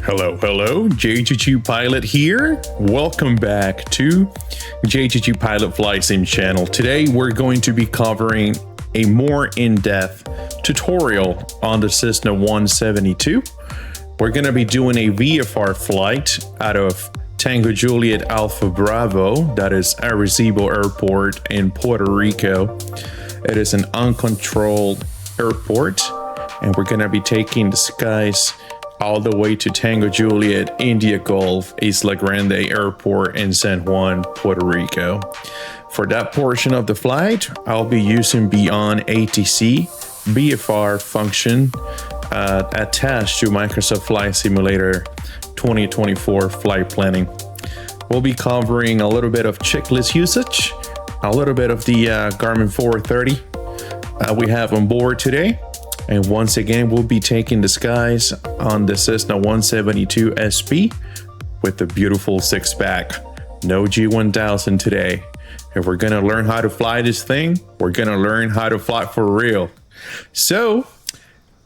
Hello, JGG Pilot here. Welcome back to JGG Pilot Flight Sim channel. Today we're going to be covering a more in-depth tutorial on the Cessna 172. We're going to be doing a VFR flight out of Tango Juliet Alpha Bravo, that is Arecibo Airport in Puerto Rico. It is an uncontrolled airport, and we're going to be taking the skies all the way to Tango Juliet India Gulf Isla Grande Airport in San Juan, Puerto Rico. For that portion of the flight, I'll be using Beyond ATC VFR function attached to Microsoft Flight Simulator 2024 flight planning. We'll be covering a little bit of checklist usage, a little bit of the Garmin 430 we have on board today. And once again, we'll be taking the skies on the Cessna 172 SP with the beautiful six-pack. No G1000 today. If we're gonna learn how to fly this thing, we're gonna learn how to fly for real. So,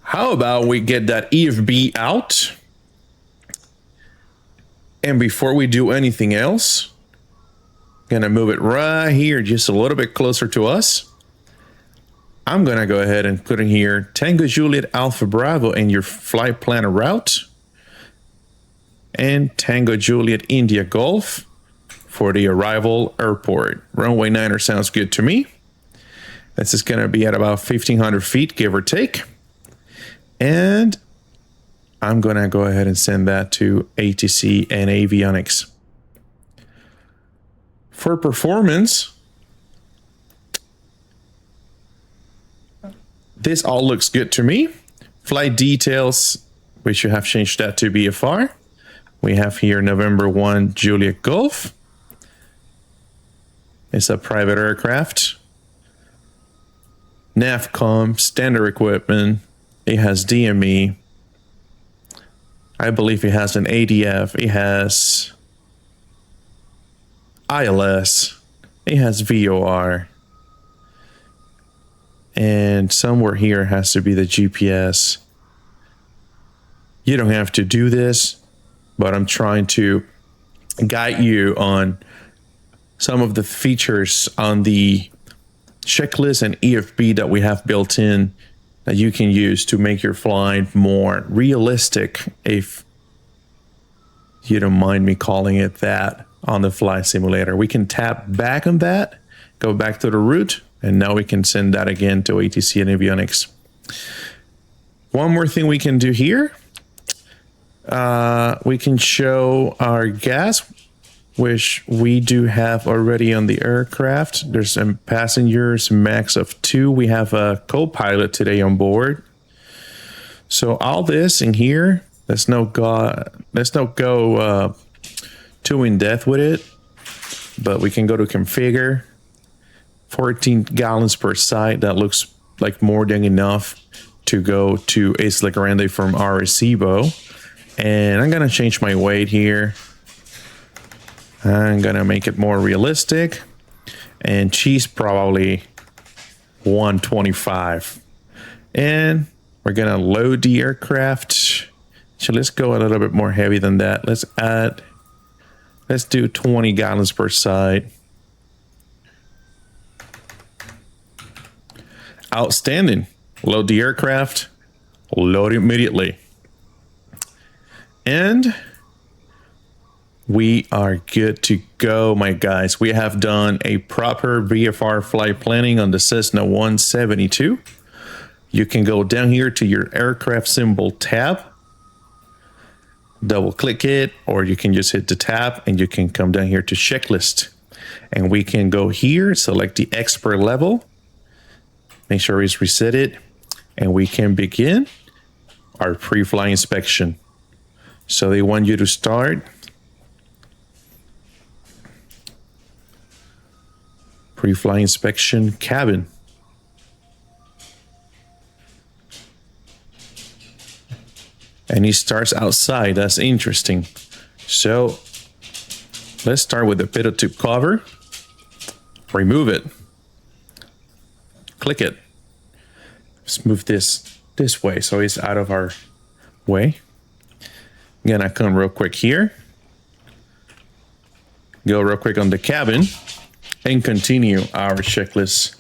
how about we get that EFB out? And before we do anything else, gonna move it right here, just a little bit closer to us. I'm gonna go ahead and put in here Tango Juliet Alpha Bravo in your flight planner route, and Tango Juliet India Gulf for the arrival airport. Runway 9 sounds good to me. This is gonna be at about 1,500 feet, give or take. And I'm gonna go ahead and send that to ATC and avionics. For performance, this all looks good to me. Flight details, we should have changed that to VFR. We have here November 1 Juliet Gulf. It's a private aircraft. NAVCOM, standard equipment. It has DME. I believe it has an ADF. It has ILS. It has VOR. And somewhere here has to be the GPS. You don't have to do this, but I'm trying to guide you on some of the features on the checklist and EFB that we have built in that you can use to make your flight more realistic, if you don't mind me calling it that, on the flight simulator. We can tap back on that, go back to the route, and now we can send that again to ATC and avionics. One more thing we can do here. We can show our gas, which we do have already on the aircraft. There's some passengers, max of 2. We have a co-pilot today on board. So all this in here, let's not go too in depth with it, but we can go to configure. 14 gallons per side. That looks like more than enough to go to Isla Grande from Arecibo. And I'm gonna change my weight here. I'm gonna make it more realistic, and she's probably 125. And we're gonna load the aircraft. So let's go a little bit more heavy than that. Let's do 20 gallons per side. Outstanding. Load the aircraft, load it immediately. And we are good to go, my guys. We have done a proper VFR flight planning on the Cessna 172. You can go down here to your aircraft symbol tab, double click it, or you can just hit the tab and you can come down here to checklist. And we can go here, select the expert level. Make sure it's resetted, and we can begin our pre-flight inspection. So they want you to start pre-flight inspection cabin. And it starts outside. That's interesting. So let's start with the pitot tube cover. Remove it. Click it. Let's move this way so it's out of our way. Gonna come real quick here. Go real quick on the cabin and continue our checklist.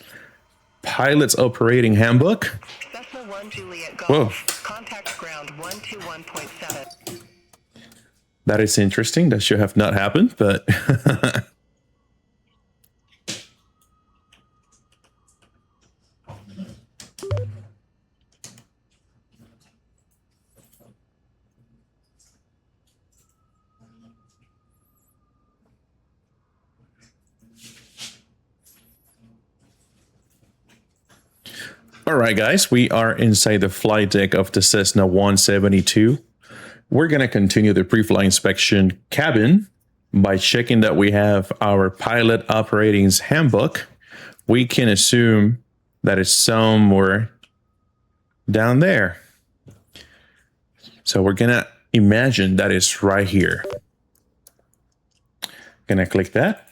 Pilot's operating handbook. Cessna 1 Juliet Golf. Whoa. Contact ground 121.7. That is interesting. That should have not happened, but all right, guys, we are inside the flight deck of the Cessna 172. We're going to continue the pre-flight inspection cabin by checking that we have our pilot operating handbook. We can assume that it's somewhere down there. So we're going to imagine that it's right here. Going to click that.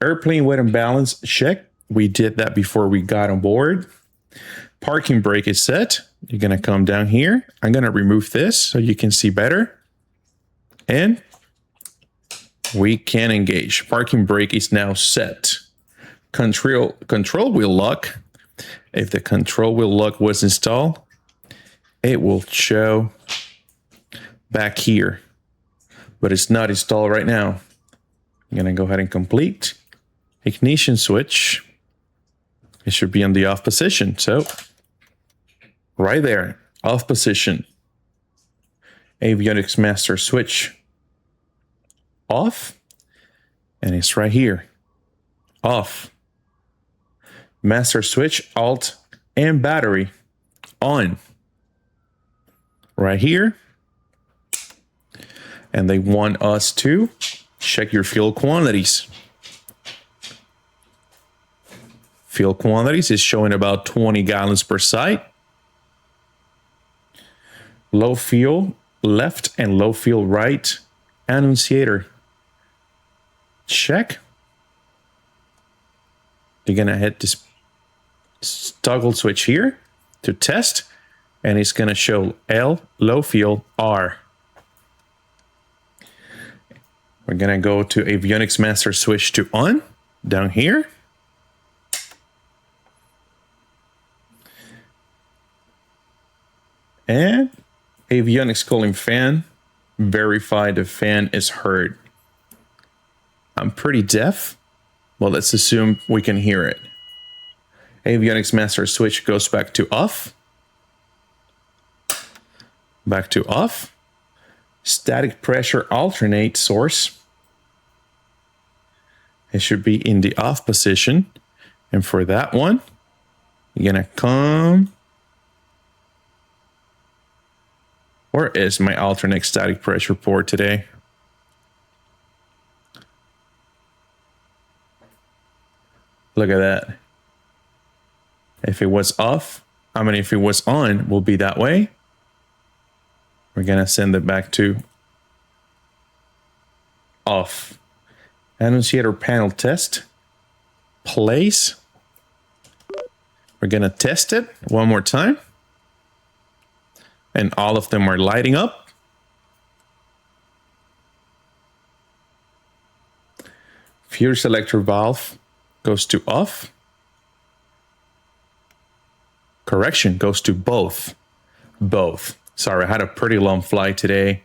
Airplane weight and balance check. We did that before we got on board. Parking brake is set. You're going to come down here. I'm going to remove this so you can see better. And we can engage. Parking brake is now set. Control wheel lock. If the control wheel lock was installed, it will show back here. But it's not installed right now. I'm going to go ahead and complete. Ignition switch. It should be on the off position. So right there, off position. Avionics master switch off. And it's right here. Off. Master switch, alt, and battery on. Right here. And they want us to check your fuel quantities. Fuel quantities is showing about 20 gallons per side. Low fuel left and low fuel right. Annunciator. Check. You're going to hit this toggle switch here to test. And it's going to show L, low fuel, R. We're going to go to avionics master switch to on down here. And avionics cooling fan, verify the fan is heard. I'm pretty deaf. Well, let's assume we can hear it. Avionics master switch goes back to off. Back to off. Static pressure alternate source. It should be in the off position. And for that one, you're going to come. Where is my alternate static pressure port today? Look at that. If it was off, if it was on, will be that way. We're going to send it back to off. Annunciator panel test. Place. We're going to test it one more time. And all of them are lighting up. Fuel selector valve goes to off. Correction, goes to both. Both. Sorry, I had a pretty long flight today.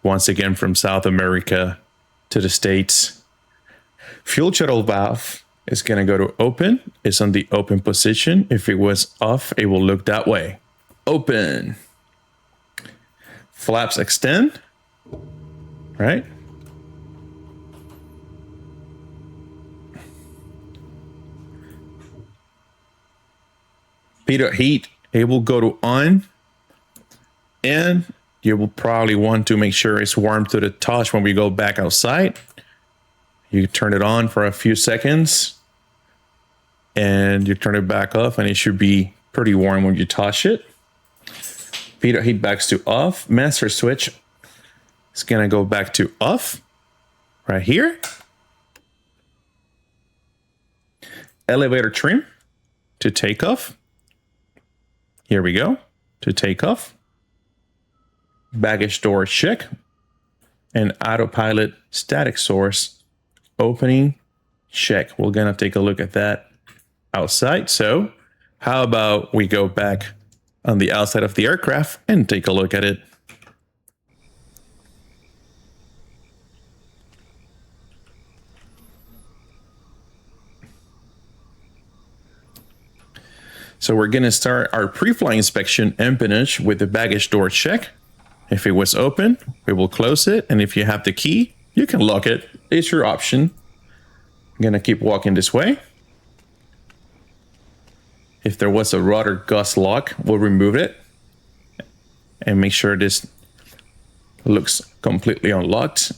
Once again from South America to the States. Fuel shuttle valve is going to go to open. It's on the open position. If it was off, it will look that way. Open. Flaps extend. Right? Pitot heat, it will go to on. And you will probably want to make sure it's warm to the touch when we go back outside. You turn it on for a few seconds. And you turn it back off and it should be pretty warm when you touch it. Pitot heat backs to off. Master switch is going to go back to off. Right here. Elevator trim to takeoff. Here we go. To takeoff. baggage door check, and autopilot static source opening check. We're gonna take a look at that outside. So how about we go back on the outside of the aircraft and take a look at it. So we're going to start our pre-flight inspection empennage with the baggage door check. If it was open, we will close it. And if you have the key, you can lock it. It's your option. I'm going to keep walking this way. If there was a rudder gust lock, we'll remove it and make sure this looks completely unlocked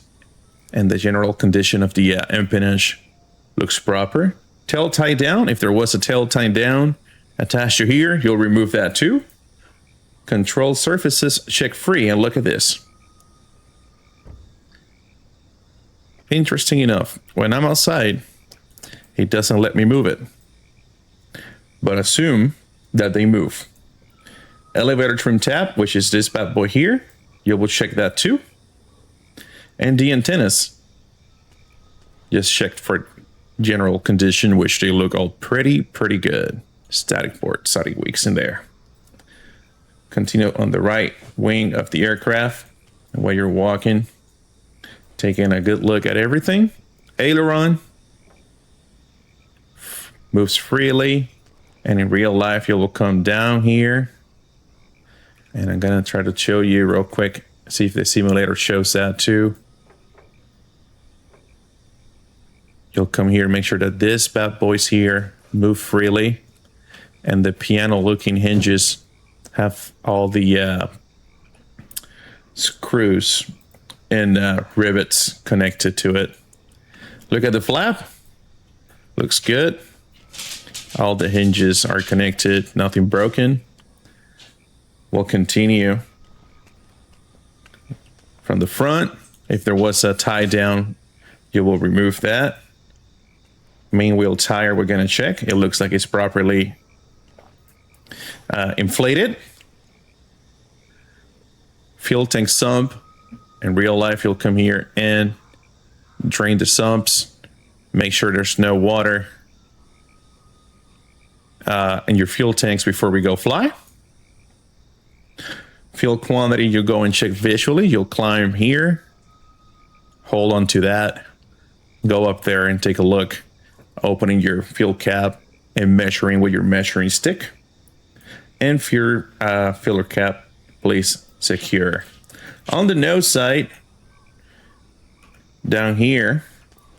and the general condition of the empennage looks proper. Tail tie down. If there was a tail tie down attached to here, you'll remove that too. Control surfaces check free, and look at this. Interesting enough, when I'm outside, it doesn't let me move it. But assume that they move. Elevator trim tab, which is this bad boy here, you will check that too. And the antennas, just checked for general condition, which they look all pretty good. Static port, static weaks in there. Continue on the right wing of the aircraft. And while you're walking, taking a good look at everything. Aileron moves freely. And in real life, you will come down here. And I'm gonna try to show you real quick. See if the simulator shows that too. You'll come here, make sure that this bad boy's here, move freely. And the piano looking hinges have all the screws and rivets connected to it. Look at the flap. Looks good. All the hinges are connected, nothing broken. We'll continue from the front. If there was a tie down, you will remove that. Main wheel tire, we're gonna check. It looks like it's properly inflated. Fuel tank sump. In real life, you'll come here and drain the sumps. Make sure there's no water in your fuel tanks before we go fly. Fuel quantity, you go and check visually. You'll climb here, hold on to that, go up there and take a look, opening your fuel cap and measuring with your measuring stick. And for your filler cap, please secure. On the nose side, down here,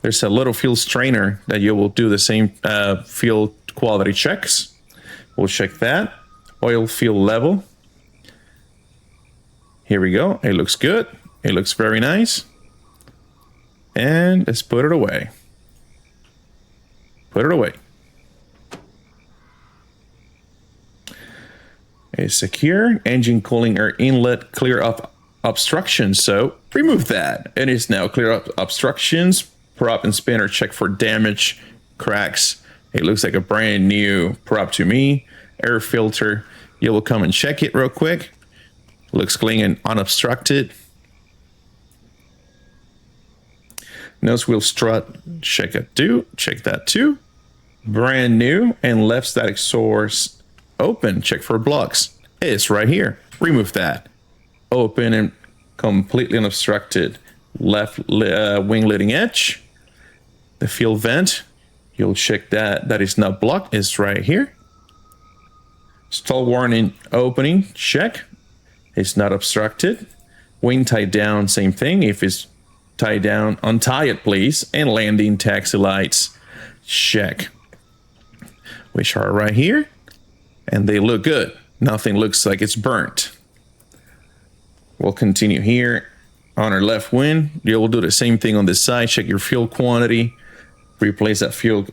there's a little fuel strainer that you will do the same fuel quality checks. We'll check that. Oil fuel level. Here we go. It looks good. It looks very nice. And let's put it away. Put it away. It's secure. Engine cooling air inlet clear up obstructions. So remove that. It is now clear up obstructions. Prop and spinner check for damage, cracks. It looks like a brand new prop to me. Air filter. You will come and check it real quick. Looks clean and unobstructed. Nose wheel strut. Check it too. Check that too. Brand new. And left static source open. Check for blocks. It's right here. Remove that. Open and completely unobstructed. Left wing leading edge. The fuel vent. You'll check that. That is not blocked. It's right here. Stall warning opening. Check. It's not obstructed. Wing tied down. Same thing. If it's tied down, untie it, please. And landing taxi lights. Check. Which are right here. And they look good. Nothing looks like it's burnt. We'll continue here. On our left wing, you'll do the same thing on this side. Check your fuel quantity. Replace that fuel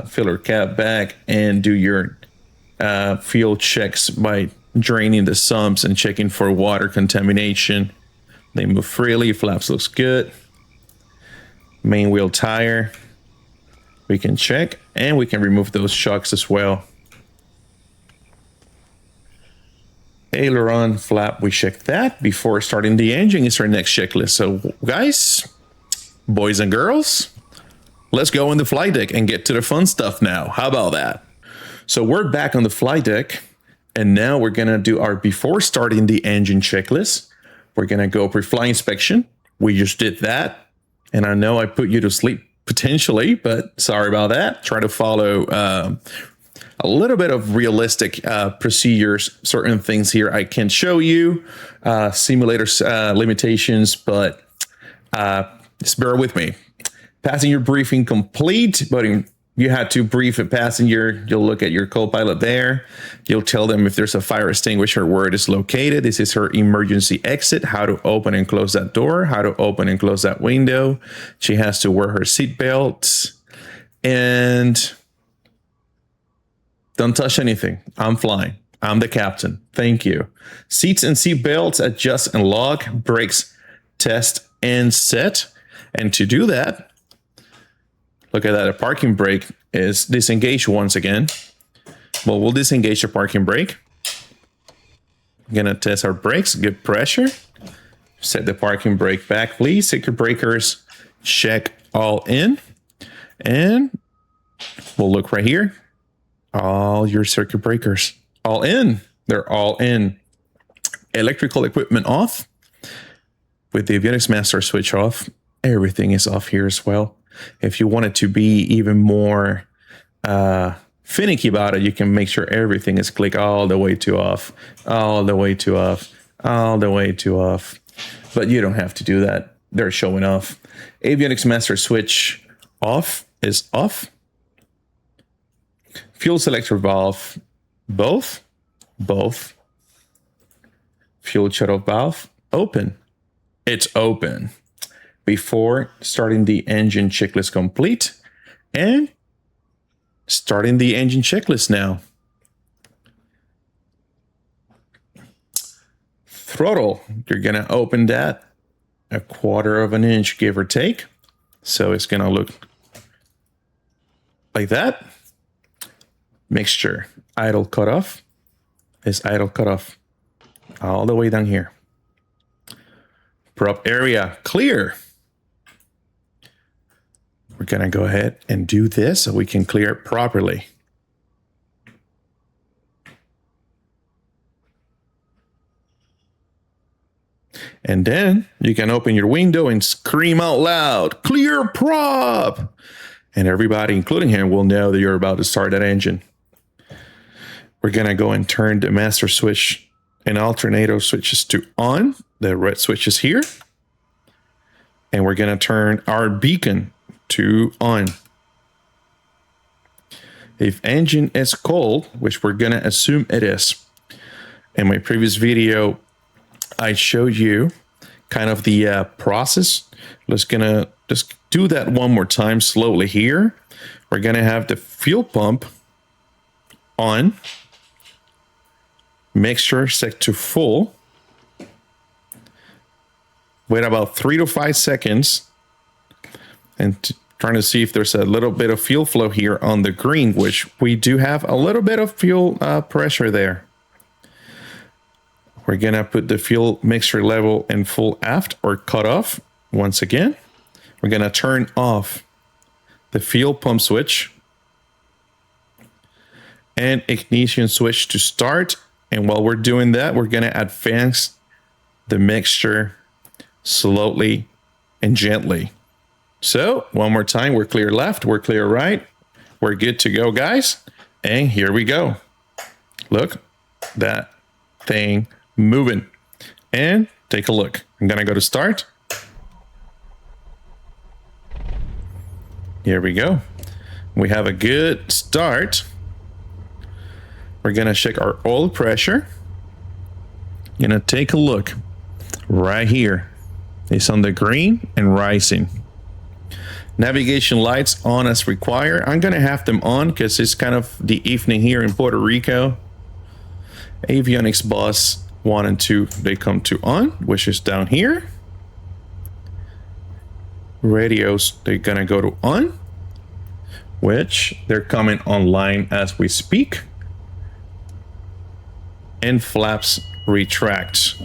filler cap back and do your fuel checks by draining the sumps and checking for water contamination. They move freely. Flaps looks good. Main wheel tire. We can check and we can remove those shocks as well. Aileron flap, we check that. Before starting the engine is our next checklist. So guys, boys and girls, let's go on the flight deck and get to the fun stuff now. How about that? So we're back on the flight deck, and now we're gonna do our before starting the engine checklist. We're gonna go pre-flight inspection. We just did that, and I know I put you to sleep potentially, but sorry about that. Try to follow a little bit of realistic procedures. Certain things here I can show you, simulator limitations, but just bear with me. Passenger briefing complete, but you had to brief a passenger. You'll look at your co-pilot there. You'll tell them if there's a fire extinguisher, where it is located. This is her emergency exit, how to open and close that door, how to open and close that window. She has to wear her seatbelt, and don't touch anything. I'm flying. I'm the captain. Thank you. Seats and seat belts, adjust and lock, brakes, test and set. And to do that, look at that. A parking brake is disengaged once again. Well, we'll disengage the parking brake. I'm gonna test our brakes, give pressure. Set the parking brake back, please. Circuit breakers, check all in. And we'll look right here. All your circuit breakers, all in. They're all in. Electrical equipment off. With the avionics master switch off, everything is off here as well. If you want it to be even more finicky about it, you can make sure everything is clicked all the way to off, all the way to off, all the way to off. But you don't have to do that. They're showing off. Avionics master switch off is off. Fuel selector valve, both. Fuel shutoff valve, open. It's open. Before starting the engine checklist complete, and starting the engine checklist now. Throttle, you're gonna open that 1/4 of an inch, give or take. So it's gonna look like that. Mixture, idle cutoff is idle cutoff all the way down here. Prop area, clear. We're gonna go ahead and do this so we can clear it properly. And then you can open your window and scream out loud, clear prop. And everybody, including him, will know that you're about to start that engine. We're gonna go and turn the master switch and alternator switches to on. The red switch is here. And we're gonna turn our beacon to on. If engine is cold, which we're gonna assume it is. In my previous video, I showed you kind of the process. Let's gonna just do that one more time slowly here. We're gonna have the fuel pump on. Mixture set to full. Wait about 3 to 5 seconds. And trying to see if there's a little bit of fuel flow here on the green, which we do have a little bit of fuel pressure there. We're gonna put the fuel mixture level in full aft or cut off once again. We're gonna turn off the fuel pump switch and ignition switch to start. And while we're doing that, we're gonna advance the mixture slowly and gently. So one more time, we're clear left, we're clear right. We're good to go, guys. And here we go. Look, that thing moving. And take a look. I'm gonna go to start. Here we go. We have a good start. We're gonna check our oil pressure. Gonna take a look right here. It's on the green and rising. Navigation lights on as required. I'm gonna have them on because it's kind of the evening here in Puerto Rico. Avionics bus 1 and 2, they come to on, which is down here. Radios, they're gonna go to on, which they're coming online as we speak. and flaps retract.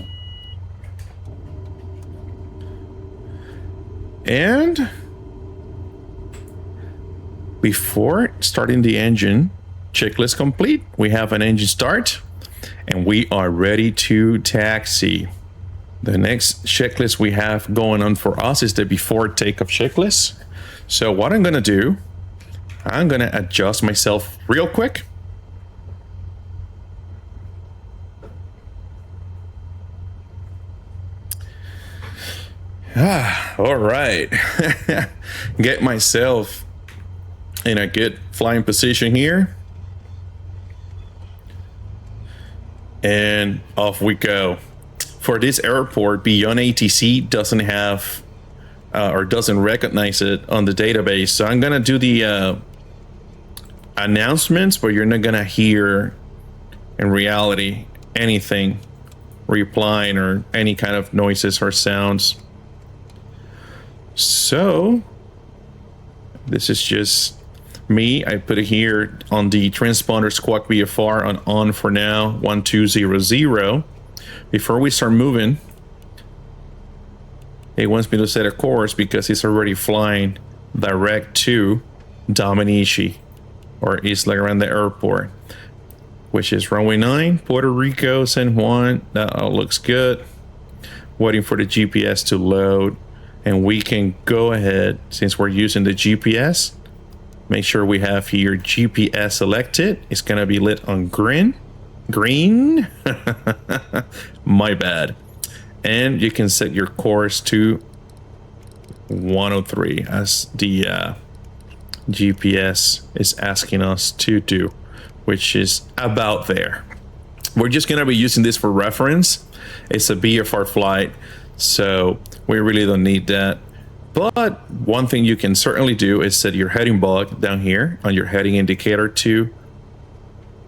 And before starting the engine, checklist complete. We have an engine start and we are ready to taxi. The next checklist we have going on for us is the before takeoff checklist. So what I'm gonna do, I'm gonna adjust myself real quick. All right. Get myself in a good flying position here. And off we go. For this airport, beyond ATC doesn't have or doesn't recognize it on the database. So I'm gonna do the announcements, but you're not gonna hear in reality anything replying or any kind of noises or sounds. So this is just me. I put it here on the transponder squawk VFR on for now, 1200. Before we start moving, it wants me to set a course because it's already flying direct to Dominici or Isla Grande Airport, which is runway 9, Puerto Rico, San Juan. That all looks good. Waiting for the GPS to load, and we can go ahead, since we're using the GPS, make sure we have here GPS selected. It's gonna be lit on green. My bad. And you can set your course to 103 as the GPS is asking us to do, which is about there. We're just gonna be using this for reference. It's a VFR flight, so we really don't need that. But one thing you can certainly do is set your heading bug down here on your heading indicator to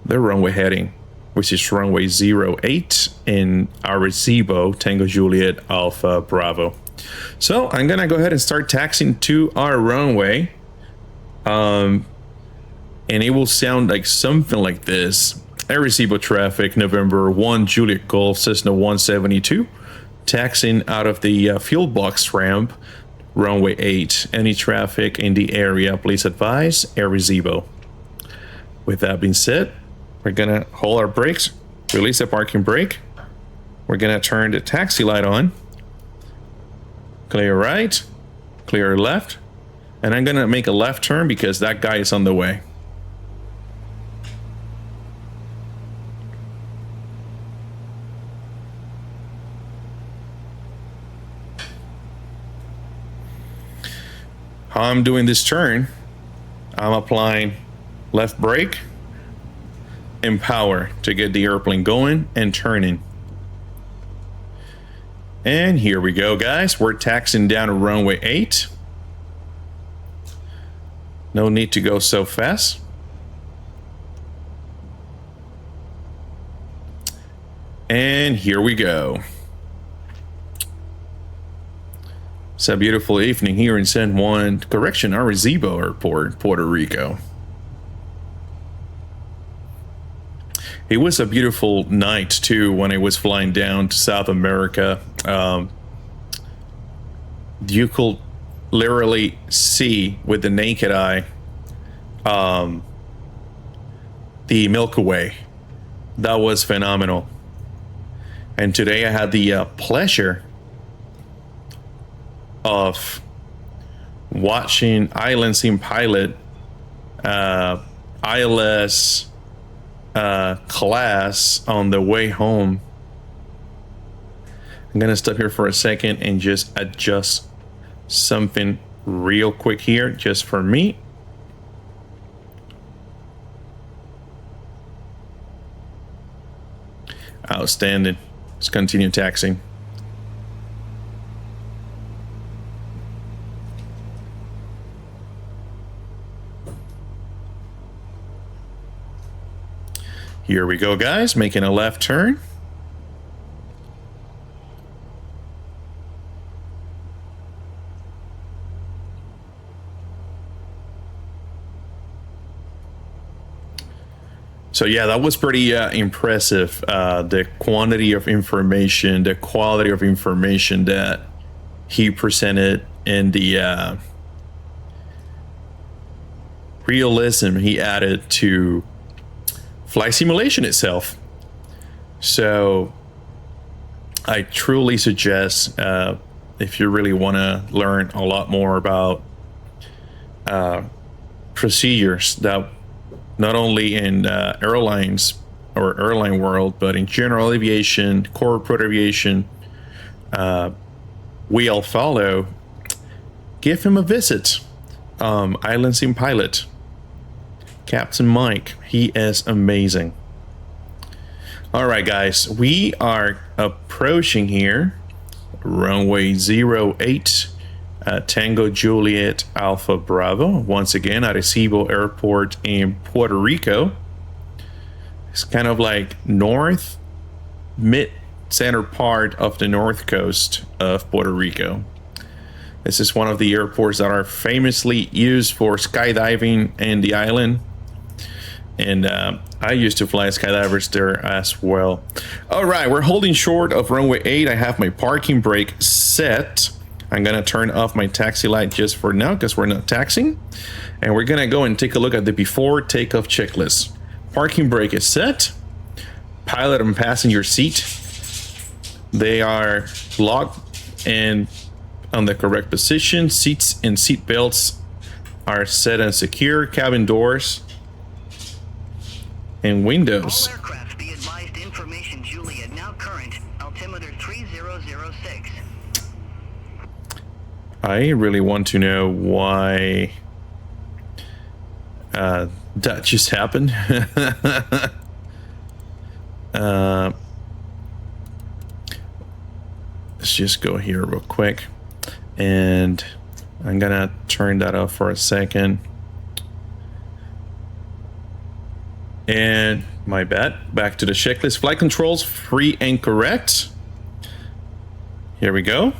the runway heading, which is runway 08 in Arecibo, Tango Juliet Alpha Bravo. So I'm gonna go ahead and start taxiing to our runway. And it will sound like something like this. Arecibo traffic, November 1, Juliet Golf, Cessna 172. Taxiing out of the fuel box ramp, runway 8. Any traffic in the area, please advise Arecibo. With that being said, we're gonna hold our brakes, release the parking brake. We're gonna turn the taxi light on. Clear right, clear left. And I'm gonna make a left turn because that guy is on the way. How I'm doing this turn, I'm applying left brake and power to get the airplane going and turning. And here we go, guys. We're taxiing down to runway 8. No need to go so fast. And here we go. It's a beautiful evening here in San Juan, Arecibo Airport, Puerto Rico. It was a beautiful night too when I was flying down to South America. You could literally see with the naked eye the Milky Way. That was phenomenal. And today I had the pleasure of watching ILS pilot ILS class on the way home. I'm gonna stop here for a second and just adjust something real quick here just for me. Outstanding. Let's continue taxiing. Here we go, guys, making a left turn. So yeah, that was pretty impressive. The quantity of information, the quality of information that he presented, and the realism he added to flight simulation itself. So I truly suggest, if you really want to learn a lot more about procedures that not only in airlines or airline world, but in general aviation, corporate aviation, we all follow, give him a visit. Island Sim Pilot, Captain Mike, he is amazing. All right, guys, we are approaching here runway 08, Tango Juliet Alpha Bravo, once again at Arecibo Airport in Puerto Rico. It's kind of like north, mid-center part of the north coast of Puerto Rico. This is one of the airports that are famously used for skydiving in the island. And I used to fly skydivers there as well. All right, we're holding short of runway 8. I have my parking brake set. I'm gonna turn off my taxi light just for now because we're not taxiing. And we're gonna go and take a look at the before takeoff checklist. Parking brake is set. Pilot and passenger seat, they are locked and on the correct position. Seats and seat belts are set and secure. Cabin doors and windows. All aircraft be advised information Juliet now current, altimeter 3006. I really want to know why that just happened. Let's just go here real quick. And I'm gonna turn that off for a second. And my bad. Back to the checklist. Flight controls, free and correct. Here we go.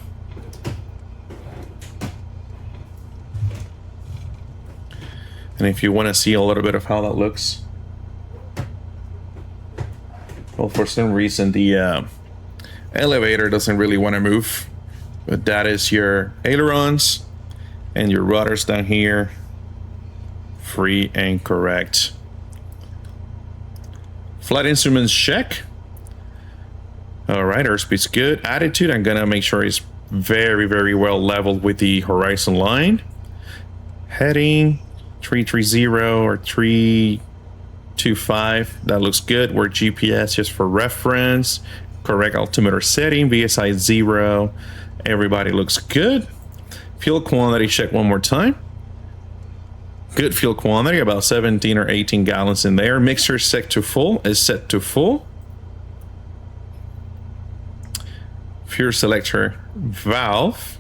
And if you want to see a little bit of how that looks, well, for some reason the elevator doesn't really want to move, but that is your ailerons and your rudders down here, free and correct. Flight instruments check. All right, airspeed's good. Attitude, I'm gonna make sure it's very, very well leveled with the horizon line. Heading 330 or 325, that looks good. We're GPS just for reference. Correct altimeter setting, VSI 0. Everybody looks good. Fuel quantity check one more time. Good fuel quantity, about 17 or 18 gallons in there. Mixture set to full. Fuel selector valve.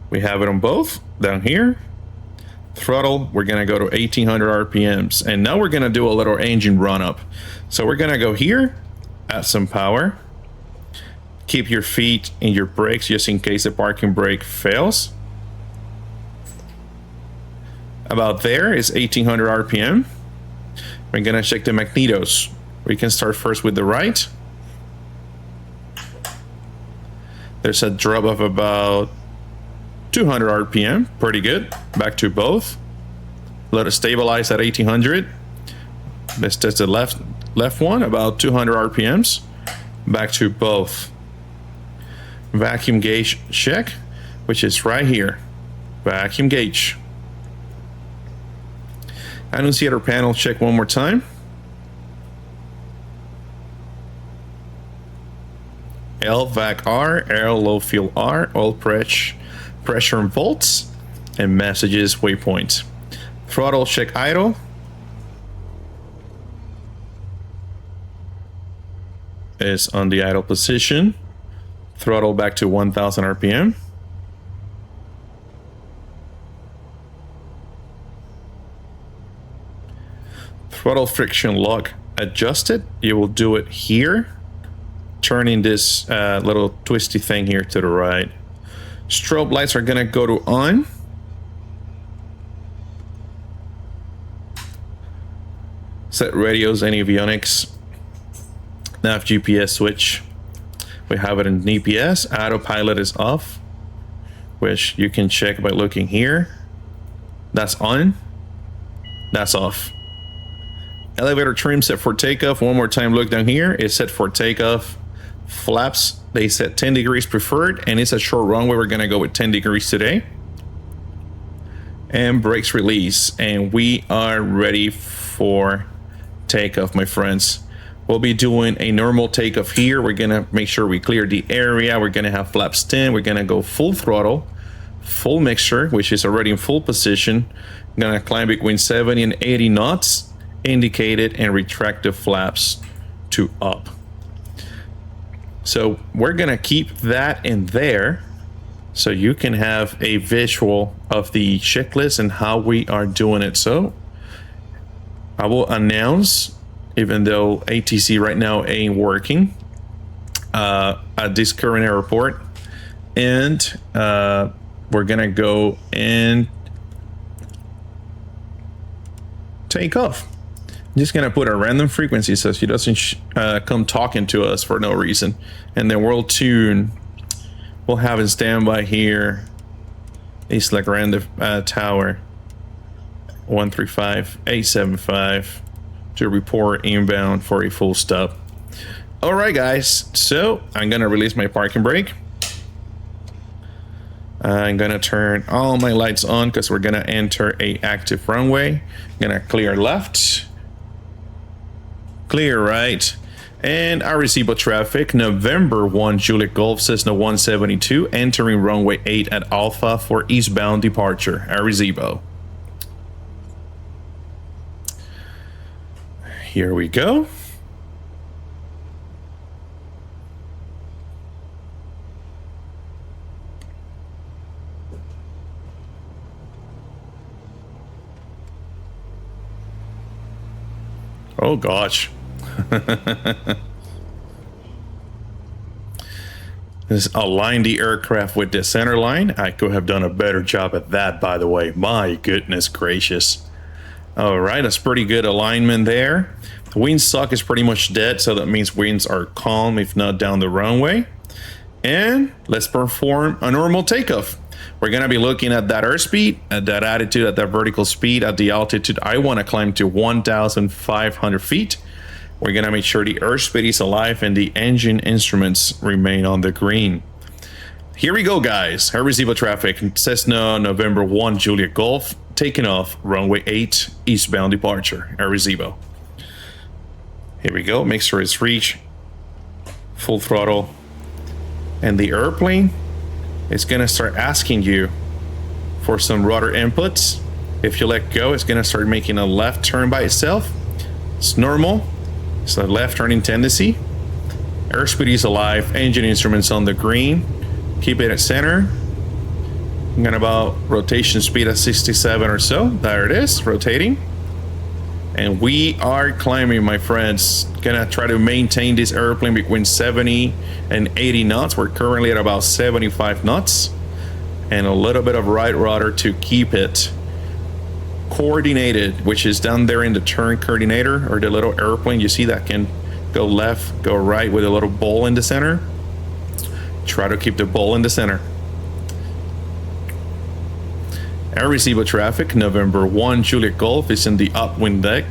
We have it on both down here. Throttle, we're gonna go to 1800 RPMs. And now we're gonna do a little engine run up. So we're gonna go here, add some power. Keep your feet in your brakes just in case the parking brake fails. About there is 1800 RPM. We're gonna check the magnetos. We can start first with the right. There's a drop of about 200 RPM, pretty good. Back to both. Let it stabilize at 1800. Let's test the left one, about 200 RPMs. Back to both. Vacuum gauge check, which is right here. Vacuum gauge. Annunciator panel check one more time. LVAC R, air low fuel R, oil pressure and volts, and messages waypoint. Throttle check idle. Is on the idle position. Throttle back to 1000 RPM. Throttle friction lock adjusted. You will do it here, turning this little twisty thing here to the right. Strobe lights are gonna go to on. Set radios and avionics. Nav GPS switch. We have it in EPS. Autopilot is off, which you can check by looking here. That's on. That's off. Elevator trim set for takeoff. One more time, look down here. It's set for takeoff. Flaps, they set 10 degrees preferred, and it's a short runway. We're gonna go with 10 degrees today. And brakes release, and we are ready for takeoff, my friends. We'll be doing a normal takeoff here. We're gonna make sure we clear the area. We're gonna have flaps 10. We're gonna go full throttle, full mixture, which is already in full position. I'm gonna climb between 70 and 80 knots, indicated, and retract the flaps to up. So we're gonna keep that in there so you can have a visual of the checklist and how we are doing it. So I will announce, even though ATC right now ain't working at this current airport, and we're gonna go and take off. I'm just gonna put a random frequency so she doesn't come talking to us for no reason, and then we'll tune. We'll have it standby here. East La Grande Tower 135-875 to report inbound for a full stop. All right, guys. So I'm gonna release my parking brake. I'm gonna turn all my lights on because we're gonna enter a active runway. I'm gonna clear left, clear right, and Arecibo traffic. November 1 Juliet Golf Cessna 172 entering runway 8 at Alpha for eastbound departure. Arecibo. Here we go. Oh gosh. This align the aircraft with the center line. I could have done a better job at that, by the way. My goodness gracious. All right, that's pretty good alignment there. The wind sock is pretty much dead, so that means winds are calm, if not down the runway. And let's perform a normal takeoff. We're gonna be looking at that airspeed, at that attitude, at that vertical speed, at the altitude. I wanna climb to 1,500 feet. We're gonna make sure the airspeed is alive and the engine instruments remain on the green. Here we go, guys. Arecibo traffic, Cessna November 1 Juliet Golf, taking off, runway 8, eastbound departure, Arecibo. Here we go, make sure it's reached, full throttle, and the airplane is gonna start asking you for some rudder inputs. If you let go, it's gonna start making a left turn by itself. It's normal, it's a left turning tendency. Airspeed is alive, engine instruments on the green. Keep it at center. I'm gonna about rotation speed at 67 or so. There it is, rotating. And we are climbing, my friends. Gonna try to maintain this airplane between 70 and 80 knots. We're currently at about 75 knots. And a little bit of right rudder to keep it coordinated, which is down there in the turn coordinator, or the little airplane. You see that can go left, go right with a little ball in the center. Try to keep the ball in the center. Arecibo traffic, November 1 Juliet Golf is in the upwind deck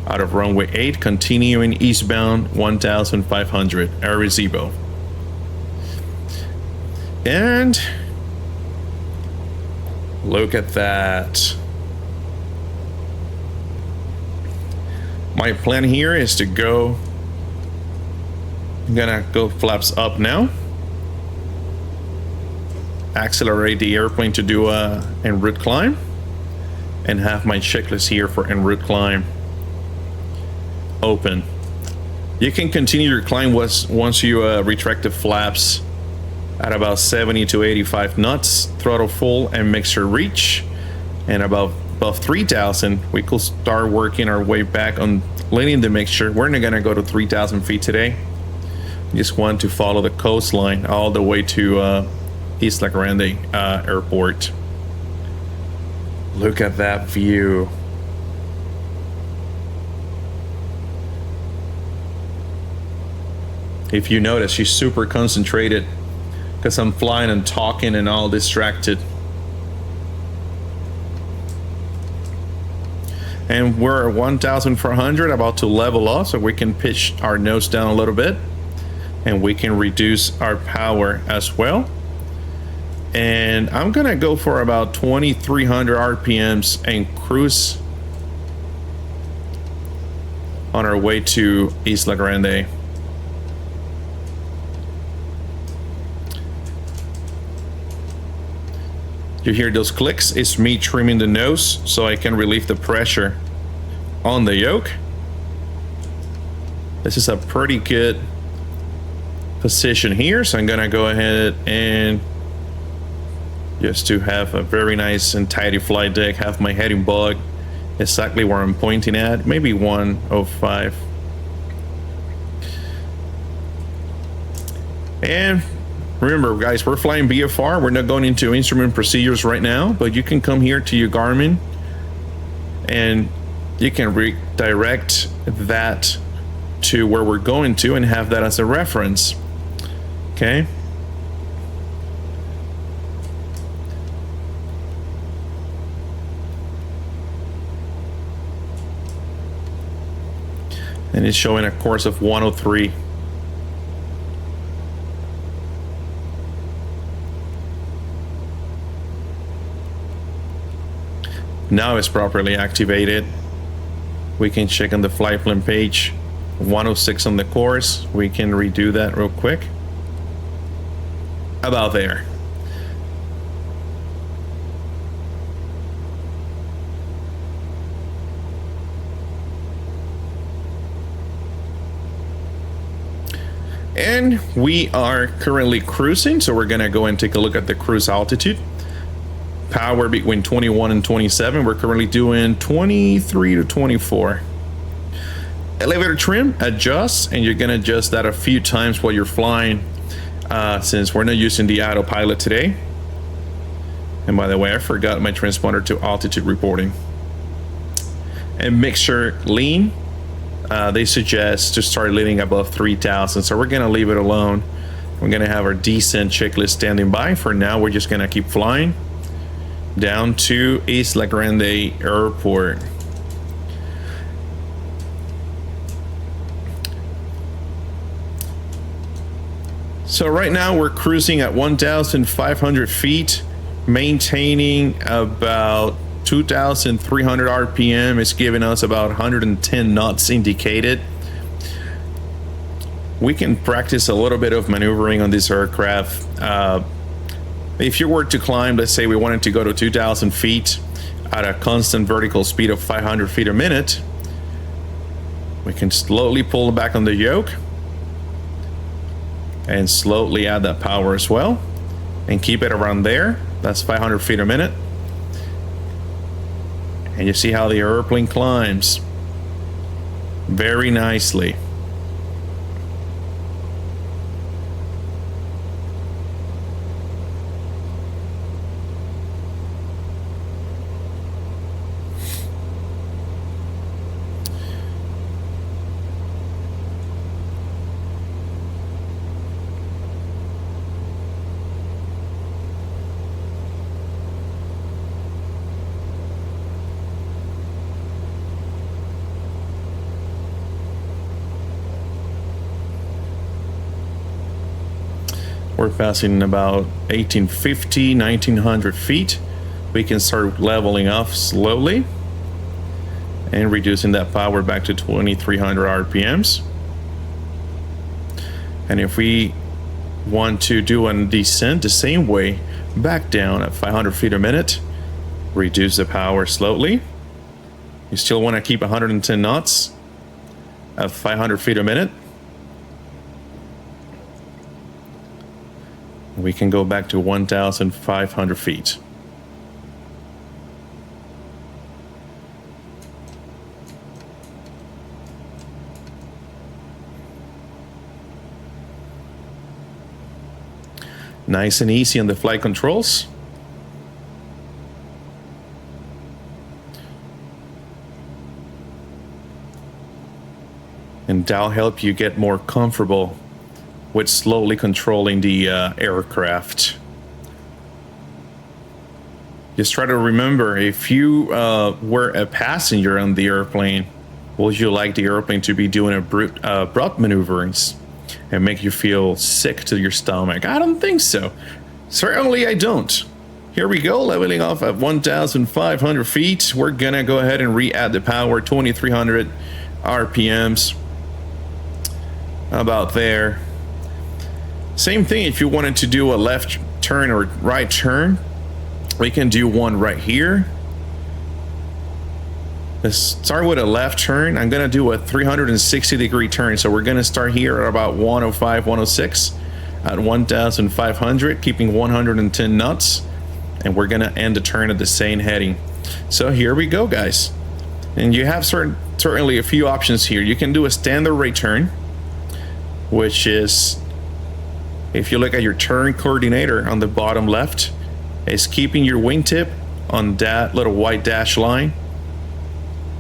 out of runway 8, continuing eastbound 1,500, Arecibo. And look at that. My plan here is to go, I'm gonna go flaps up now. Accelerate the airplane to do a Enroute climb, and have my checklist here for Enroute climb open. You can continue your climb once you retract the flaps at about 70 to 85 knots, throttle full and mixture reach, and above 3,000 we could start working our way back on leaning the mixture. We're not gonna go to 3,000 feet today. Just want to follow the coastline all the way to East La Grande Airport. Look at that view. If you notice, she's super concentrated because I'm flying and talking and all distracted. And we're at 1,400, about to level off, so we can pitch our nose down a little bit and we can reduce our power as well. And I'm gonna go for about 2,300 RPMs and cruise on our way to Isla Grande. You hear those clicks? It's me trimming the nose so I can relieve the pressure on the yoke. This is a pretty good position here, so I'm gonna go ahead and just to have a very nice and tidy flight deck, have my heading bug exactly where I'm pointing at, maybe 105. And remember, guys, we're flying VFR. We're not going into instrument procedures right now, but you can come here to your Garmin and you can redirect that to where we're going to and have that as a reference. Okay. And it's showing a course of 103. Now it's properly activated. We can check on the flight plan page. 106 on the course. We can redo that real quick. About there. And we are currently cruising, so we're gonna go and take a look at the cruise altitude. Power between 21 and 27. We're currently doing 23 to 24. Elevator trim, adjust, and you're gonna adjust that a few times while you're flying, since we're not using the autopilot today. And by the way, I forgot my transponder to altitude reporting. And mixture lean, they suggest to start leaning above 3,000, so we're gonna leave it alone. We're gonna have our descent checklist standing by. For now, we're just gonna keep flying down to Isla Grande Airport. So right now we're cruising at 1,500 feet, maintaining about 2,300 RPM. It's giving us about 110 knots indicated. We can practice a little bit of maneuvering on this aircraft. If you were to climb, let's say we wanted to go to 2,000 feet at a constant vertical speed of 500 feet a minute, we can slowly pull back on the yoke and slowly add that power as well and keep it around there. That's 500 feet a minute. And you see how the airplane climbs very nicely. We're passing about 1,850, 1,900 feet. We can start leveling off slowly and reducing that power back to 2,300 RPMs. And if we want to do a descent the same way, back down at 500 feet a minute, reduce the power slowly. You still want to keep 110 knots at 500 feet a minute. We can go back to 1,500 feet. Nice and easy on the flight controls. And that'll help you get more comfortable with slowly controlling the aircraft. Just try to remember, if you were a passenger on the airplane, would you like the airplane to be doing abrupt maneuverings and make you feel sick to your stomach? I don't think so. Certainly I don't. Here we go, leveling off at 1,500 feet. We're gonna go ahead and re-add the power, 2,300 RPMs. About there. Same thing if you wanted to do a left turn or right turn. We can do one right here. Let's start with a left turn. I'm gonna do a 360-degree turn. So we're gonna start here at about 105, 106 at 1,500, keeping 110 knots. And we're gonna end the turn at the same heading. So here we go, guys. And you have certainly a few options here. You can do a standard right turn, which is, if you look at your turn coordinator on the bottom left, is keeping your wingtip on that little white dash line,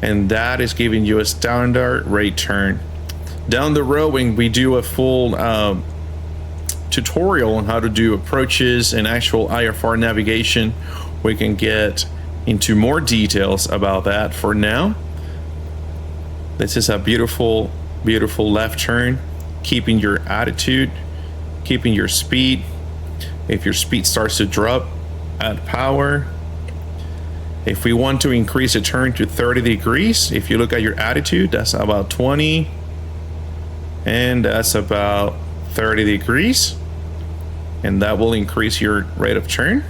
and that is giving you a standard right turn. Down the road, when we do a full tutorial on how to do approaches and actual IFR navigation, we can get into more details about that. For now, this is a beautiful left turn, keeping your attitude, keeping your speed. If your speed starts to drop, add power. If we want to increase a turn to 30 degrees, if you look at your attitude, that's about 20, and that's about 30 degrees, and that will increase your rate of turn.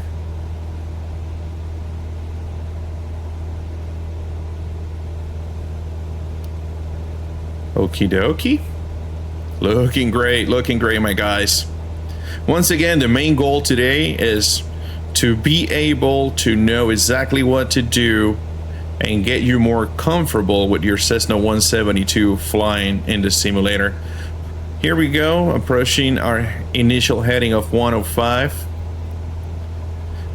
Okie dokie. Looking great, my guys. Once again, the main goal today is to be able to know exactly what to do and get you more comfortable with your Cessna 172 flying in the simulator. Here we go, approaching our initial heading of 105.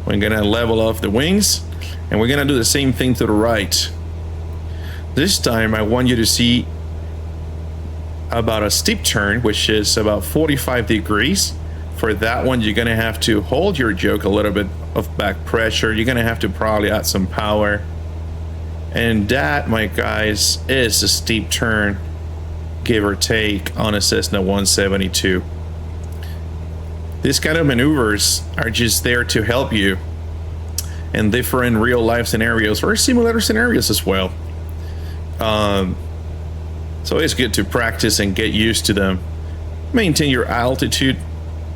We're gonna level off the wings, and we're gonna do the same thing to the right. This time I want you to see about a steep turn, which is about 45 degrees. For that one, you're gonna have to hold your yoke, a little bit of back pressure. You're gonna have to probably add some power. And that, my guys, is a steep turn, give or take, on a Cessna 172. These kind of maneuvers are just there to help you in different real life scenarios or simulator scenarios as well. So it's good to practice and get used to them. Maintain your altitude,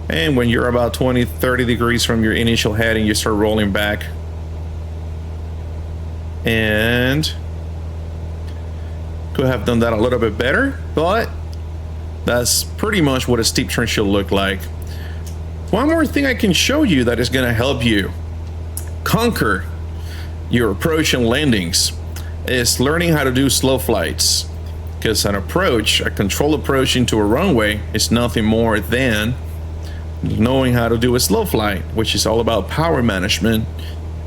and when you're about 20-30 degrees from your initial heading, you start rolling back. And could have done that a little bit better, but that's pretty much what a steep turn should look like. One more thing I can show you that is going to help you conquer your approach and landings is learning how to do slow flights. Because an approach, a controlled approach into a runway, is nothing more than knowing how to do a slow flight, which is all about power management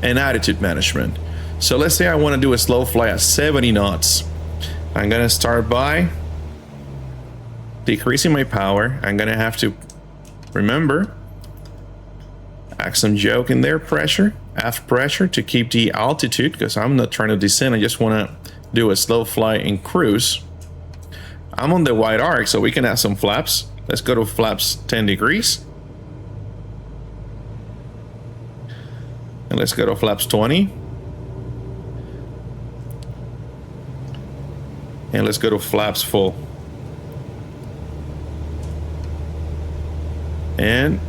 and attitude management. So let's say I want to do a slow flight at 70 knots. I'm going to start by decreasing my power. I'm going to have to remember, add some yoke in there, pressure, aft pressure to keep the altitude, because I'm not trying to descend. I just want to do a slow flight and cruise. I'm on the wide arc, so we can add some flaps. Let's go to flaps 10 degrees. And let's go to flaps 20. And let's go to flaps full. And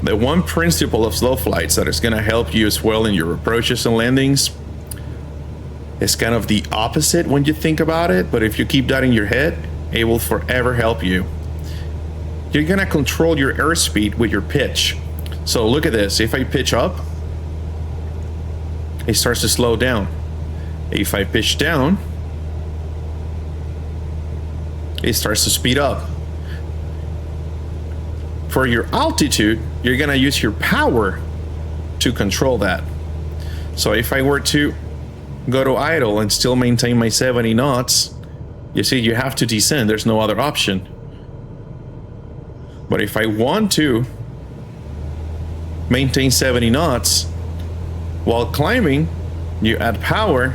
the one principle of slow flights that is going to help you as well in your approaches and landings, it's kind of the opposite when you think about it, but if you keep that in your head, it will forever help you. You're gonna control your airspeed with your pitch. So look at this, if I pitch up, it starts to slow down. If I pitch down, it starts to speed up. For your altitude, you're gonna use your power to control that. So if I were to go to idle and still maintain my 70 knots, you see, you have to descend. There's no other option. But if I want to maintain 70 knots while climbing, you add power,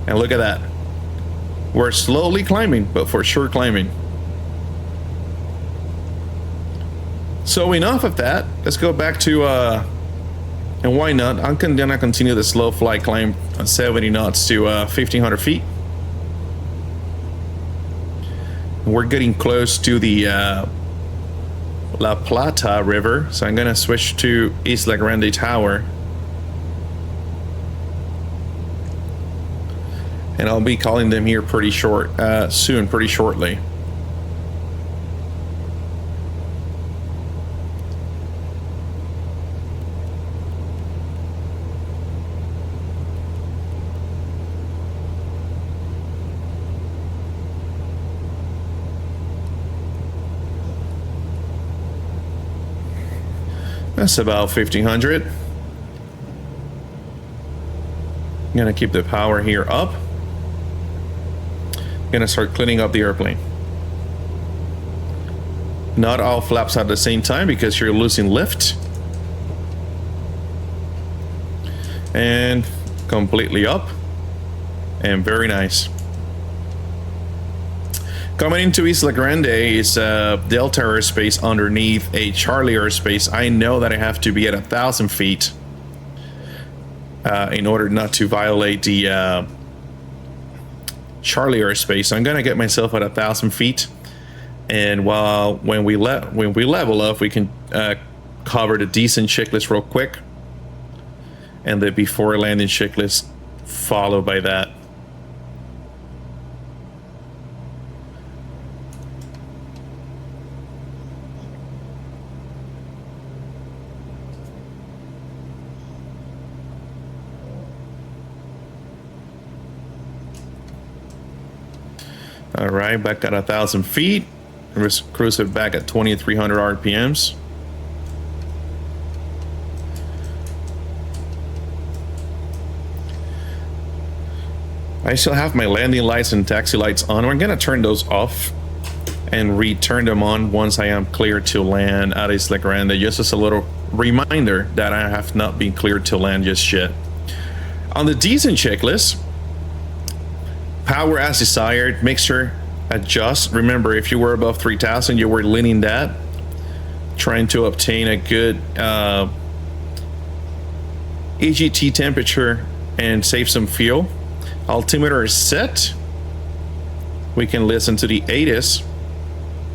and look at that. We're slowly climbing, but for sure climbing. So enough of that. Let's go back to, and why not? I'm gonna continue the slow flight climb at 70 knots to 1,500 feet. We're getting close to the La Plata River, so I'm gonna switch to Isla Grande Tower. And I'll be calling them here pretty shortly. That's about 1,500. I'm gonna keep the power here up. Gonna start cleaning up the airplane. Not all flaps at the same time because you're losing lift. And completely up. And very nice. Coming into Isla Grande is Delta airspace underneath a Charlie airspace. I know that I have to be at 1,000 feet in order not to violate the Charlie airspace. I'm gonna get myself at 1,000 feet, and when we level up, we can cover the descent checklist real quick, and the before landing checklist followed by that. All right, back at 1,000 feet. Let's cruise it back at 2,300 RPMs. I still have my landing lights and taxi lights on. I'm gonna turn those off and return them on once I am cleared to land at Isla Grande, just as a little reminder that I have not been cleared to land just yet. On the descent checklist, power as desired, mixture, adjust. Remember, if you were above 3,000, you were leaning that, trying to obtain a good EGT temperature and save some fuel. Altimeter is set. We can listen to the ATIS.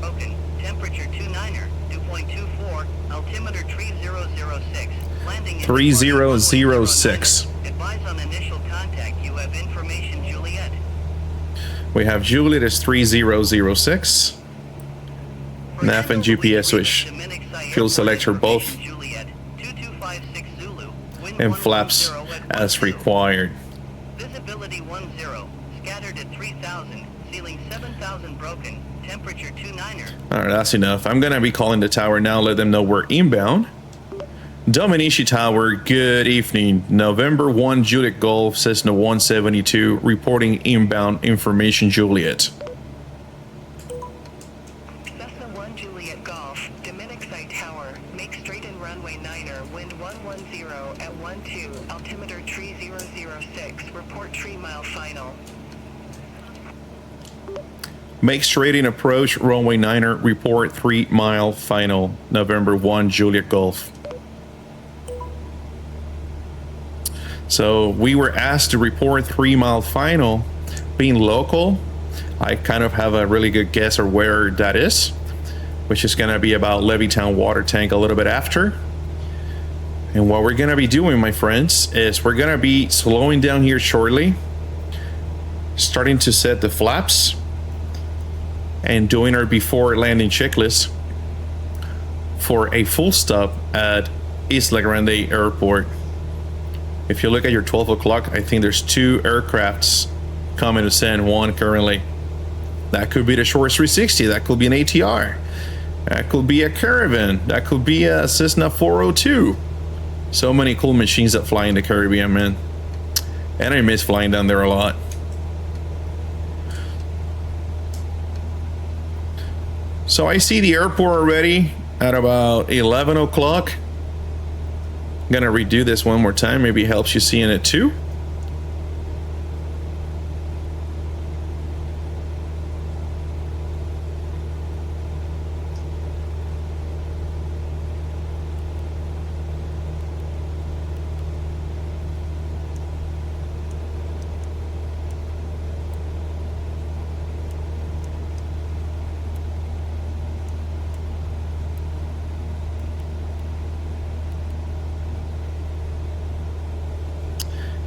Open. Temperature 29er, 2.24. Altimeter 3006. Landing 3006. Advise on initial contact. You have information, Juliet. We have Juliet is 3006. nav and GPS switch. Fuel selector both. And flaps as required. Visibility 10. Scattered at 3,000. Ceiling 7,000 broken. Temperature 29er. Alright, that's enough. I'm gonna be calling the tower now, let them know we're inbound. Dominici Tower, good evening. November 1 Juliet Golf, Cessna 172, reporting inbound information, Juliet. Cessna 1 Juliet Golf, Jimenez Tower, make straight in runway 9er, wind 110 at 12, altimeter 3006, report 3 mile final. Make straight in approach, runway 9er, report 3 mile final, November 1 Juliet Golf. So we were asked to report 3 mile final. Being local, I kind of have a really good guess of where that is, which is going to be about Levittown water tank a little bit after. And what we're going to be doing, my friends, is we're going to be slowing down here shortly, starting to set the flaps and doing our before landing checklist for a full stop at Isla Grande Airport. If you look at your 12 o'clock, I think there's 2 aircrafts coming to San Juan currently. That could be the Shores 360. That could be an ATR. That could be a Caravan. That could be a Cessna 402. So many cool machines that fly in the Caribbean, man. And I miss flying down there a lot. So I see the airport already at about 11 o'clock. I'm gonna redo this one more time. Maybe it helps you seeing it too.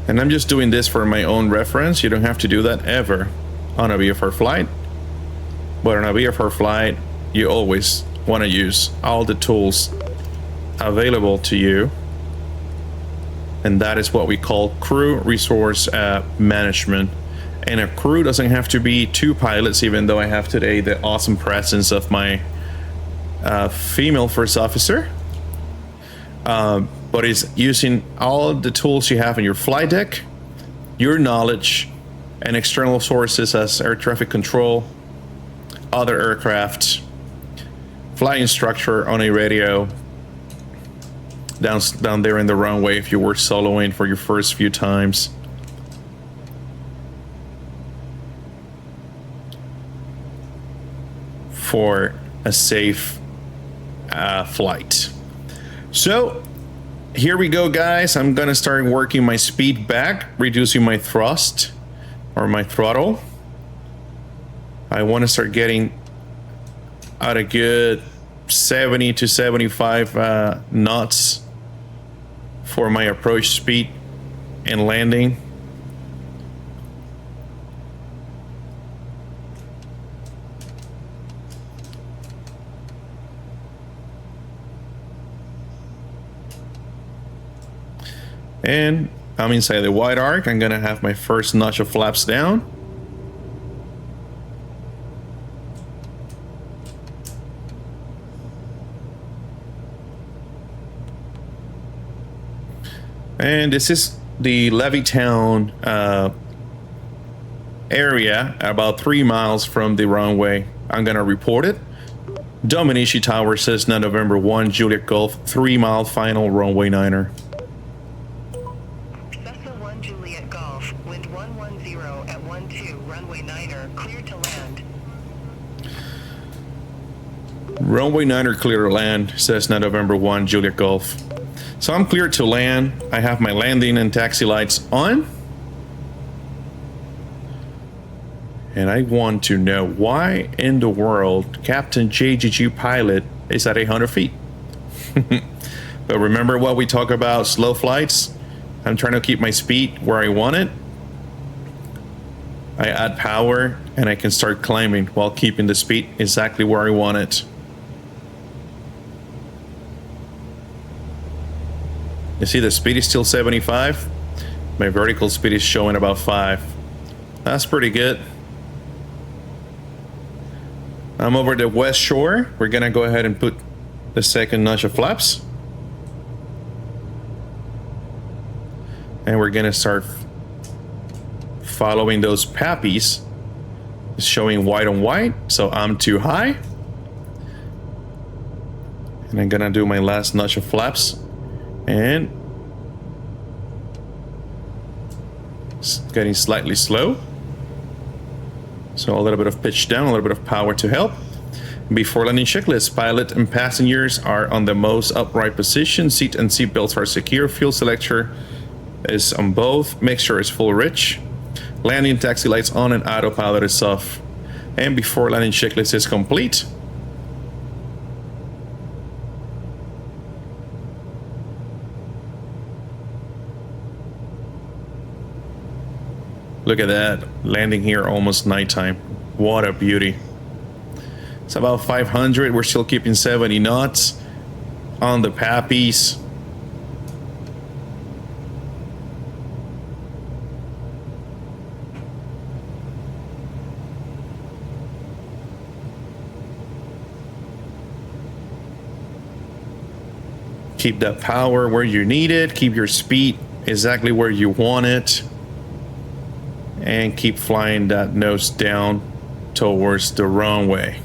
And I'm just doing this for my own reference. You don't have to do that ever on a VFR flight. But on a VFR flight, you always want to use all the tools available to you. And that is what we call crew resource management. And a crew doesn't have to be 2 pilots, even though I have today the awesome presence of my female first officer. But it's using all the tools you have in your flight deck, your knowledge, and external sources as air traffic control, other aircraft, flight instructor on a radio, down there in the runway if you were soloing for your first few times. For a safe flight. So here we go, guys. I'm gonna start working my speed back, reducing my thrust or my throttle. I want to start getting at a good 70 to 75 knots for my approach speed and landing. And I'm inside the wide arc. I'm gonna have my first notch of flaps down. And this is the Levittown area, about 3 miles from the runway. I'm gonna report it. Dominici Tower, Cessna, November 1, Juliet Golf, 3 mile final, runway 9er. Cessna 1 Juliet Golf, wind 110 at 12, runway 9er, clear to land. Runway 9er clear to land, Cessna, November 1, Juliet Golf. So I'm cleared to land. I have my landing and taxi lights on. And I want to know why in the world Captain JGG pilot is at 800 feet. But remember what we talk about, slow flights? I'm trying to keep my speed where I want it. I add power and I can start climbing while keeping the speed exactly where I want it. You see the speed is still 75. My vertical speed is showing about 5. That's pretty good. I'm over the west shore. We're gonna go ahead and put the second notch of flaps. And we're gonna start following those pappies. It's showing white on white, so I'm too high. And I'm gonna do my last notch of flaps. And it's getting slightly slow. So a little bit of pitch down, a little bit of power to help. Before landing checklist, pilot and passengers are on the most upright position. Seat and seat belts are secure. Fuel selector is on both. Mixture is full rich. Landing taxi lights on and autopilot is off. And before landing checklist is complete. Look at that, landing here almost nighttime. What a beauty. It's about 500. We're still keeping 70 knots on the pappies. Keep that power where you need it. Keep your speed exactly where you want it. And keep flying that nose down towards the runway.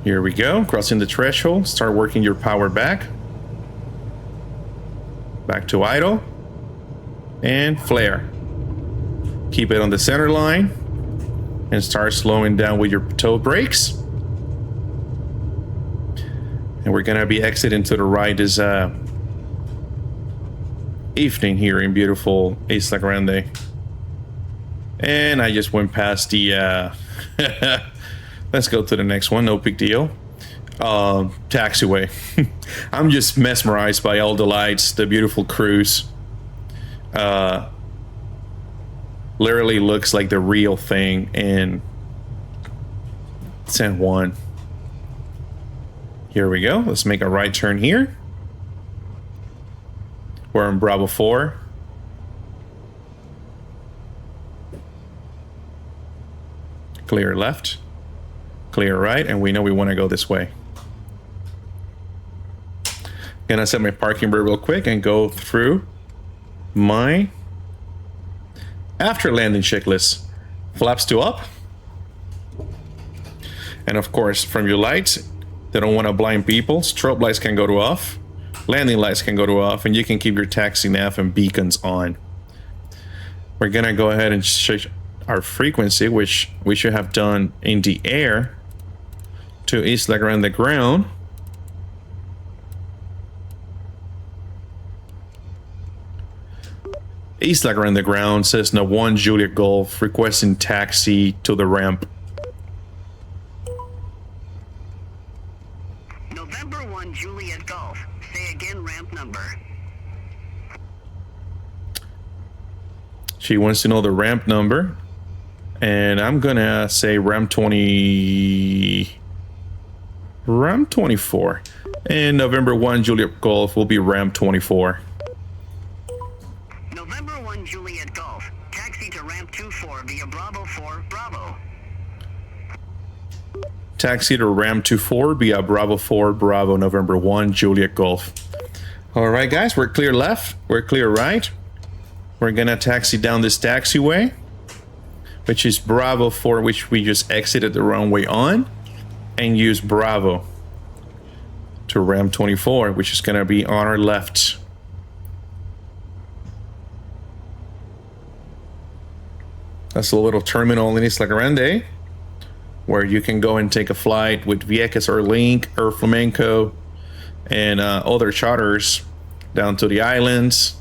Here we go, crossing the threshold. Start working your power back. Back to idle. And flare. Keep it on the center line. And start slowing down with your toe brakes. And we're gonna be exiting to the right this evening here in beautiful Isla Grande. And I just went past the let's go to the next one, no big deal. Taxiway. I'm just mesmerized by all the lights, the beautiful cruise. Literally looks like the real thing in San Juan. Here we go. Let's make a right turn here. We're in Bravo 4. Clear left. Clear right. And we know we want to go this way. Gonna set my parking brake real quick and go through my after landing checklist. Flaps to up. And of course, from your lights, they don't want to blind people. Strobe lights can go to off. Landing lights can go to off, and you can keep your taxi nav and beacons on. We're gonna go ahead and check our frequency, which we should have done in the air to Isla Grande ground. Isla Grande ground, Cessna 1 Juliet Golf, requesting taxi to the ramp. November 1 Juliet Golf. Say again ramp number. She wants to know the ramp number. And I'm gonna say ramp 24. And November 1 Juliet Golf will be ramp 24. November 1 Juliet Golf. Taxi to ramp 24 via Bravo 4 Bravo. Taxi to ramp 24 via Bravo 4 Bravo, November 1 Juliet Golf. All right, guys, we're clear left. We're clear right. We're gonna taxi down this taxiway, which is Bravo 4, which we just exited the runway on, and use Bravo to ramp 24, which is gonna be on our left. That's a little terminal in Isla Grande, where you can go and take a flight with Vieques or Link or Flamenco and other charters down to the islands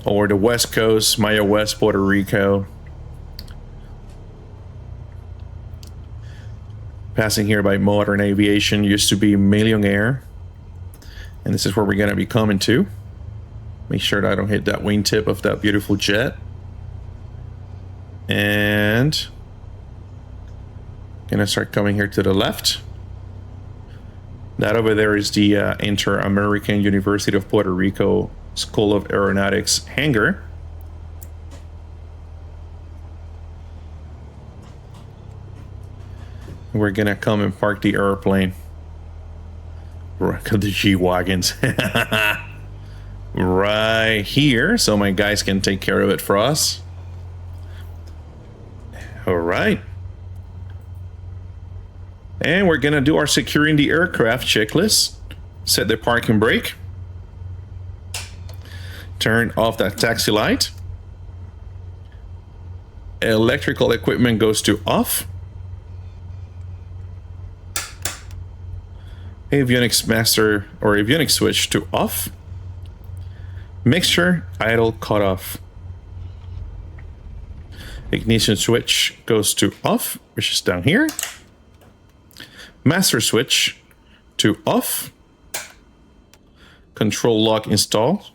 or the West Coast, Maya West, Puerto Rico. Passing here by Modern Aviation, used to be Million Air. And this is where we're gonna be coming to. Make sure that I don't hit that wingtip of that beautiful jet. And gonna start coming here to the left. That over there is the Inter-American University of Puerto Rico School of Aeronautics hangar. We're gonna come and park the airplane. Look at the G-Wagons. Right here, so my guys can take care of it for us. All right. And we're gonna do our securing the aircraft checklist. Set the parking brake. Turn off that taxi light. Electrical equipment goes to off. Avionics master or avionics switch to off. Mixture idle cut off. Ignition switch goes to off, which is down here. Master switch to off. Control lock install.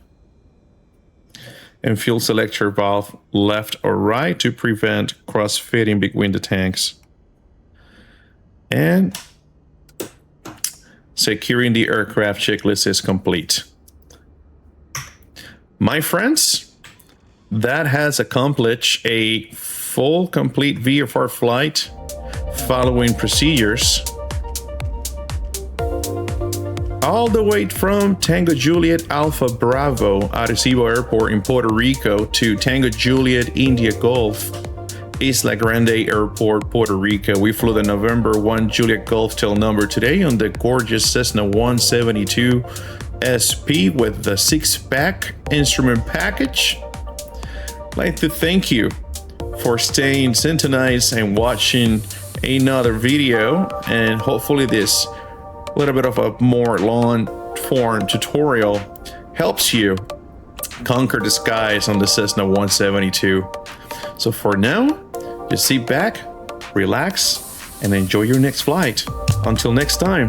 And fuel selector valve left or right to prevent cross-fitting between the tanks. And securing the aircraft checklist is complete. My friends, that has accomplished a full, complete VFR flight following procedures all the way from Tango Juliet Alpha Bravo Arecibo Airport in Puerto Rico to Tango Juliet India Golf Isla Grande Airport, Puerto Rico. We flew the November 1 Juliet Golf tail number today on the gorgeous Cessna 172 SP with the 6-pack instrument package. I'd like to thank you for staying synchronized and watching another video, and hopefully this little bit of a more long form tutorial helps you conquer the skies on the Cessna 172. So for now, just sit back, relax, and enjoy your next flight. Until next time.